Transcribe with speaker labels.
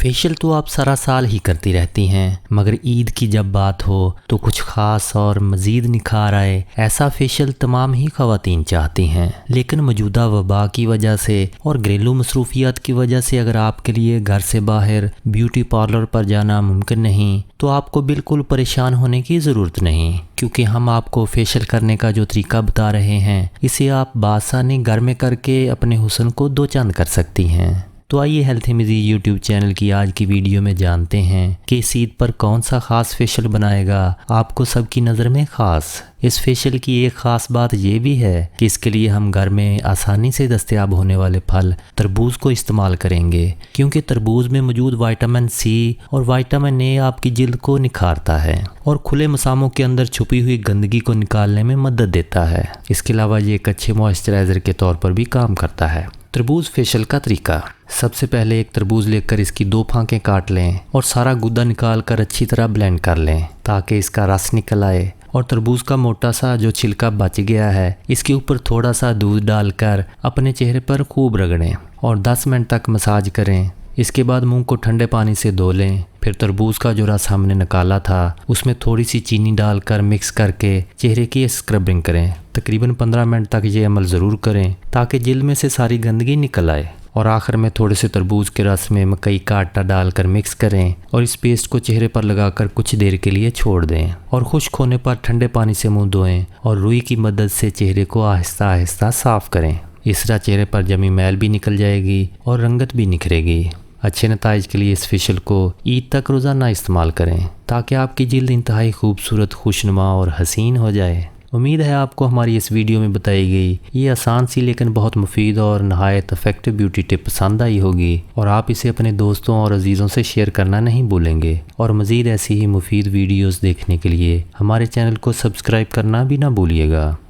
Speaker 1: Facial तो आप सारा साल ही करती रहती हैं, मगर ईद की जब बात हो तो कुछ ख़ास और मज़ीद निखार आए, ऐसा फेशियल तमाम ही ख़वातीन चाहती हैं। लेकिन मौजूदा वबा की वजह से और घरेलू मसरूफियात की वजह से अगर आपके लिए घर से बाहर ब्यूटी पार्लर पर जाना मुमकिन नहीं, तो आपको बिल्कुल परेशान होने की ज़रूरत नहीं, क्योंकि हम आपको फेशियल करने का जो तरीका बता रहे हैं, इसे आप बासानी घर में करके अपने हुस्न को दो चांद कर सकती हैं। तो आइए हेल्थी मज़ीद यूट्यूब चैनल की आज की वीडियो में जानते हैं कि इस ईद पर कौन सा ख़ास फेशियल बनाएगा आपको सबकी नज़र में ख़ास। इस फेशियल की एक ख़ास बात यह भी है कि इसके लिए हम घर में आसानी से दस्तयाब होने वाले फल तरबूज को इस्तेमाल करेंगे, क्योंकि तरबूज में मौजूद विटामिन सी और विटामिन ए आपकी जिल्द को निखारता है और खुले मसामों के अंदर छुपी हुई गंदगी को निकालने में मदद देता है। इसके अलावा ये एक अच्छे मॉइस्चराइज़र के तौर पर भी काम करता है। तरबूज फेशियल का तरीका। सबसे पहले एक तरबूज लेकर इसकी 2 फांकें काट लें और सारा गुद्दा निकाल कर अच्छी तरह ब्लेंड कर लें ताकि इसका रस निकल आए। और तरबूज का मोटा सा जो छिलका बच गया है, इसके ऊपर थोड़ा सा दूध डालकर अपने चेहरे पर खूब रगड़ें और 10 मिनट तक मसाज करें। इसके बाद मुंह को ठंडे पानी से धो लें। फिर तरबूज का जो रस हमने निकाला था उसमें थोड़ी सी चीनी डालकर मिक्स करके चेहरे की स्क्रबिंग करें। तकरीबन 15 मिनट तक ये अमल ज़रूर करें ताकि जिल्द में से सारी गंदगी निकल आए। और आखिर में थोड़े से तरबूज के रस में मकई का आटा डालकर मिक्स करें और इस पेस्ट को चेहरे पर लगाकर कुछ देर के लिए छोड़ दें और खुश्क होने पर ठंडे पानी से मुंह धोएं और रुई की मदद से चेहरे को आहिस्ता आहिस्ता साफ़ करें। इस तरह चेहरे पर जमी मैल भी निकल जाएगी और रंगत भी निखरेगी। अच्छे नताइज के लिए इस फेशियल को ईद तक रोज़ाना इस्तेमाल करें ताकि आपकी जिल्द इंतहाई खूबसूरत, खुशनुमा और हसीन हो जाए। उम्मीद है आपको हमारी इस वीडियो में बताई गई ये आसान सी लेकिन बहुत मुफीद और नहायत इफेक्टिव ब्यूटी टिप पसंद आई होगी और आप इसे अपने दोस्तों और अजीज़ों से शेयर करना नहीं भूलेंगे। और मज़ीद ऐसी ही मुफीद वीडियोस देखने के लिए हमारे चैनल को सब्सक्राइब करना भी ना भूलिएगा।